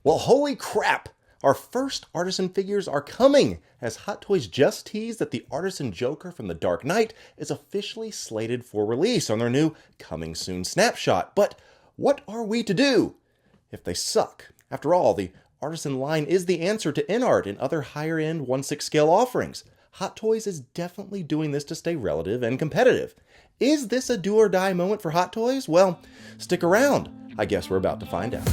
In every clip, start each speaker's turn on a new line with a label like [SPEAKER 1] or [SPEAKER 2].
[SPEAKER 1] Well, holy crap! Our first Artisan figures are coming, as Hot Toys just teased that the Artisan Joker from The Dark Knight is officially slated for release on their new Coming Soon snapshot. But what are we to do if they suck? After all, the Artisan line is the answer to InArt and other higher-end 1/6 scale offerings. Hot Toys is definitely doing this to stay relative and competitive. Is this a do or die moment for Hot Toys? Well, stick around. I guess we're about to find out.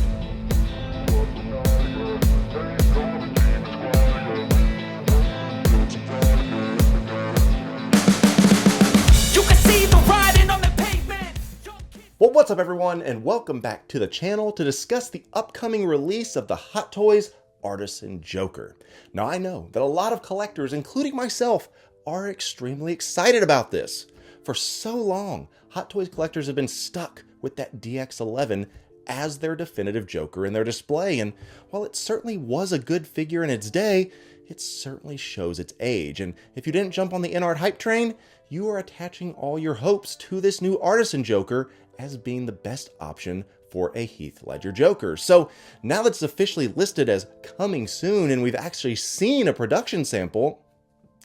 [SPEAKER 1] Well, what's up everyone, and welcome back to the channel to discuss the upcoming release of the Hot Toys Artisan Joker. Now I know that a lot of collectors, including myself, are extremely excited about this. For so long, Hot Toys collectors have been stuck with that DX11 as their definitive Joker in their display, and while it certainly was a good figure in its day, it certainly shows its age. And if you didn't jump on the InArt hype train, you are attaching all your hopes to this new Artisan Joker as being the best option for a Heath Ledger Joker. So now that it's officially listed as coming soon and we've actually seen a production sample,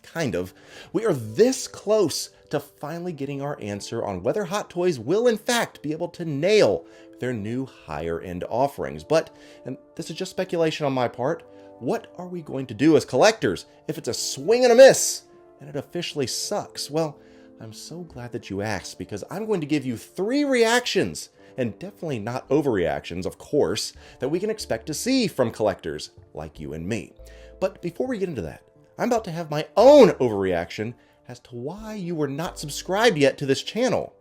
[SPEAKER 1] kind of, we are this close to finally getting our answer on whether Hot Toys will in fact be able to nail their new higher end offerings. But, and this is just speculation on my part, what are we going to do as collectors if it's a swing and a miss and it officially sucks? Well, I'm so glad that you asked, because I'm going to give you 3 reactions, and definitely not overreactions, of course, that we can expect to see from collectors like you and me. But before we get into that, I'm about to have my own overreaction as to why you were not subscribed yet to this channel.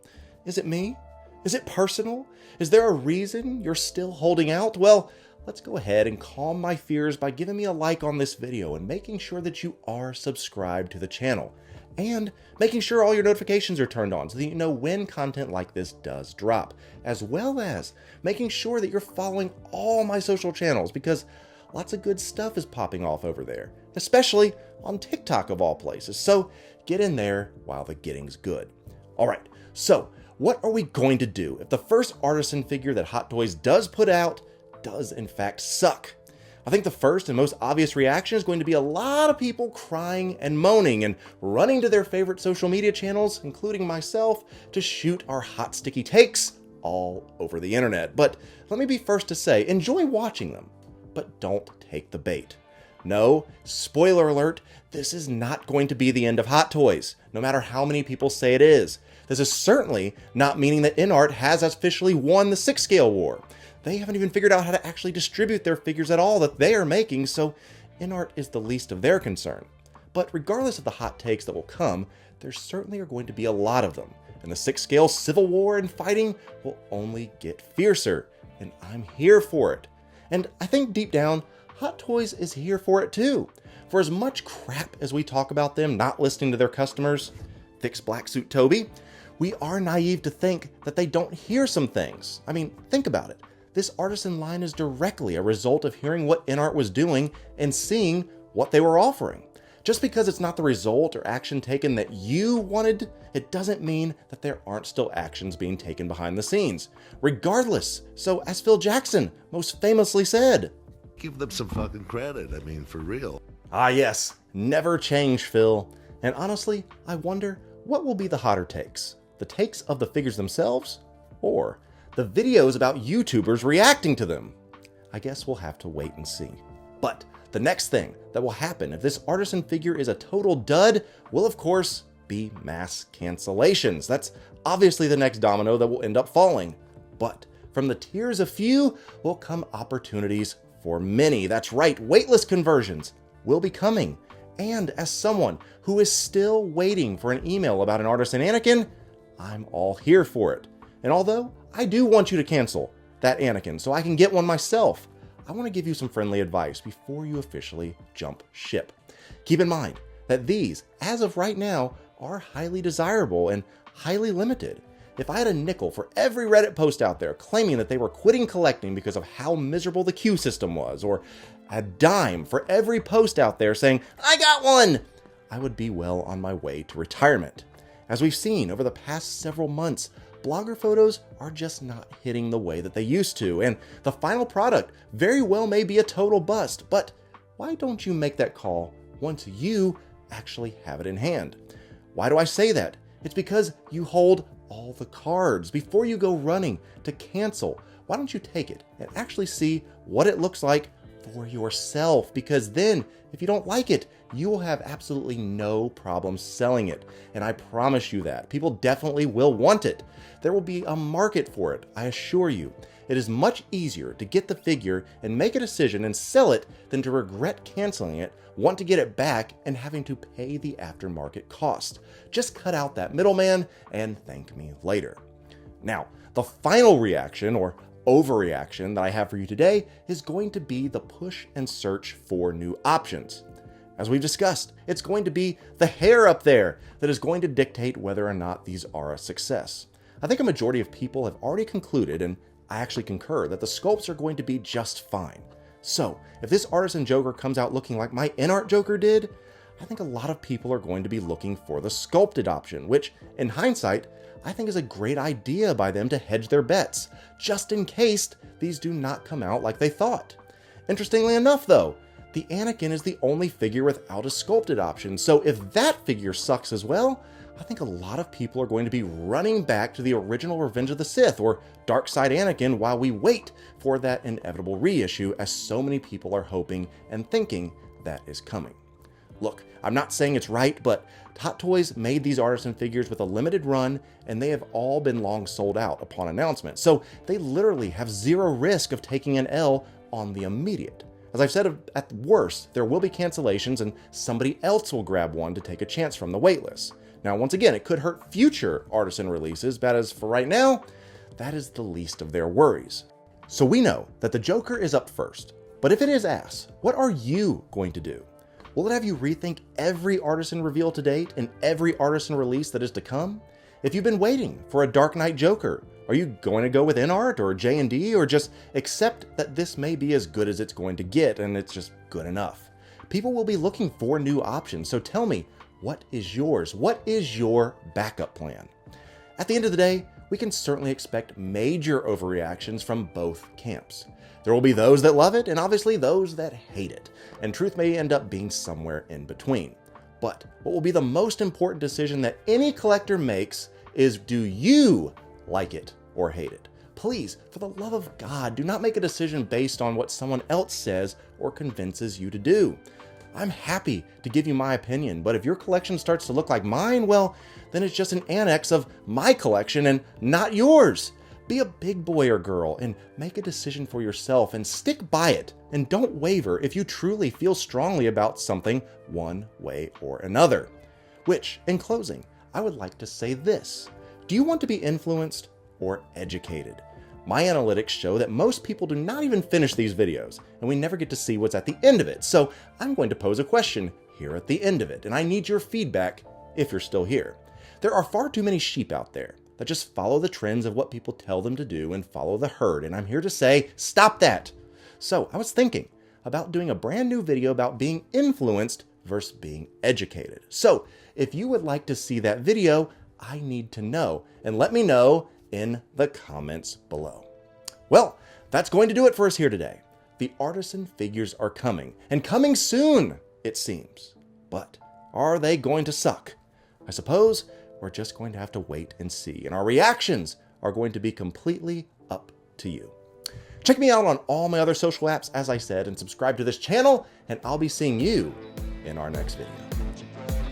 [SPEAKER 1] Is it me? Is it personal? Is there a reason you're still holding out? Well, let's go ahead and calm my fears by giving me a like on this video and making sure that you are subscribed to the channel, and making sure all your notifications are turned on so that you know when content like this does drop, as well as making sure that you're following all my social channels, because lots of good stuff is popping off over there, especially on TikTok of all places. So get in there while the getting's good. All right, so what are we going to do if the first Artisan figure that Hot Toys does put out does in fact suck? I think the first and most obvious reaction is going to be a lot of people crying and moaning and running to their favorite social media channels, including myself, to shoot our hot sticky takes all over the internet. But let me be first to say, enjoy watching them, but don't take the bait. No, spoiler alert, this is not going to be the end of Hot Toys, no matter how many people say it is. This is certainly not meaning that InArt has officially won the 6 scale war. They haven't even figured out how to actually distribute their figures at all that they are making, so InArt is the least of their concern. But regardless of the hot takes that will come, there certainly are going to be a lot of them, and the 6 scale civil war and fighting will only get fiercer, and I'm here for it. And I think deep down, Hot Toys is here for it too. For as much crap as we talk about them not listening to their customers, fix Black Suit Toby, we are naive to think that they don't hear some things. I mean, think about it. This Artisan line is directly a result of hearing what InArt was doing and seeing what they were offering. Just because it's not the result or action taken that you wanted, it doesn't mean that there aren't still actions being taken behind the scenes. Regardless, so as Phil Jackson most famously said,
[SPEAKER 2] give them some fucking credit, I mean, for real.
[SPEAKER 1] Ah yes, never change, Phil. And honestly, I wonder what will be the hotter takes? The takes of the figures themselves, or the videos about YouTubers reacting to them? I guess we'll have to wait and see. But the next thing that will happen if this Artisan figure is a total dud will of course be mass cancellations. That's obviously the next domino that will end up falling. But from the tears of few will come opportunities for many. That's right, waitlist conversions will be coming. And as someone who is still waiting for an email about an Artisan Anakin, I'm all here for it. And although I do want you to cancel that Anakin so I can get one myself, I want to give you some friendly advice before you officially jump ship. Keep in mind that these, as of right now, are highly desirable and highly limited. If I had a nickel for every Reddit post out there claiming that they were quitting collecting because of how miserable the queue system was, or a dime for every post out there saying, "I got one," I would be well on my way to retirement. As we've seen over the past several months, blogger photos are just not hitting the way that they used to, and the final product very well may be a total bust. But why don't you make that call once you actually have it in hand? Why do I say that? It's because you hold all the cards. Before you go running to cancel, why don't you take it and actually see what it looks like for yourself? Because then, if you don't like it, you will have absolutely no problem selling it. And I promise you that. People definitely will want it. There will be a market for it, I assure you. It is much easier to get the figure and make a decision and sell it than to regret canceling it, want to get it back, and having to pay the aftermarket cost. Just cut out that middleman and thank me later. Now, the final reaction or overreaction that I have for you today is going to be the push and search for new options. As we've discussed, it's going to be the hair up there that is going to dictate whether or not these are a success. I think a majority of people have already concluded, and I actually concur, that the sculpts are going to be just fine. So, if this Artisan Joker comes out looking like my InArt Joker did, I think a lot of people are going to be looking for the sculpted option, which, in hindsight, I think is a great idea by them to hedge their bets, just in case these do not come out like they thought. Interestingly enough, though, the Anakin is the only figure without a sculpted option, so if that figure sucks as well, I think a lot of people are going to be running back to the original Revenge of the Sith or Dark Side Anakin while we wait for that inevitable reissue, as so many people are hoping and thinking that is coming. Look, I'm not saying it's right, but Hot Toys made these Artisan figures with a limited run, and they have all been long sold out upon announcement, so they literally have zero risk of taking an L on the immediate. As I've said, at worst, there will be cancellations and somebody else will grab one to take a chance from the waitlist. Now, once again, it could hurt future Artisan releases, but as for right now, that is the least of their worries. So we know that the Joker is up first, but if it is ass, what are you going to do? Will it have you rethink every Artisan reveal to date and every Artisan release that is to come? If you've been waiting for a Dark Knight Joker, are you going to go with InArt or J&D, or just accept that this may be as good as it's going to get and it's just good enough? People will be looking for new options, so tell me, what is yours? What is your backup plan? At the end of the day, we can certainly expect major overreactions from both camps. There will be those that love it and obviously those that hate it, and truth may end up being somewhere in between. But what will be the most important decision that any collector makes is, do you like it or hate it? Please, for the love of God, do not make a decision based on what someone else says or convinces you to do. I'm happy to give you my opinion, but if your collection starts to look like mine, well, then it's just an annex of my collection and not yours. Be a big boy or girl and make a decision for yourself and stick by it, and don't waver if you truly feel strongly about something one way or another. Which, in closing, I would like to say this. Do you want to be influenced or educated? My analytics show that most people do not even finish these videos, and we never get to see what's at the end of it. So I'm going to pose a question here at the end of it, and I need your feedback if you're still here. There are far too many sheep out there that just follow the trends of what people tell them to do and follow the herd, and I'm here to say, stop that. So I was thinking about doing a brand new video about being influenced versus being educated. So if you would like to see that video, I need to know, and let me know in the comments below. Well, that's going to do it for us here today. The Artisan figures are coming, and coming soon, it seems. But are they going to suck? I suppose we're just going to have to wait and see, and our reactions are going to be completely up to you. Check me out on all my other social apps, as I said, and subscribe to this channel, and I'll be seeing you in our next video.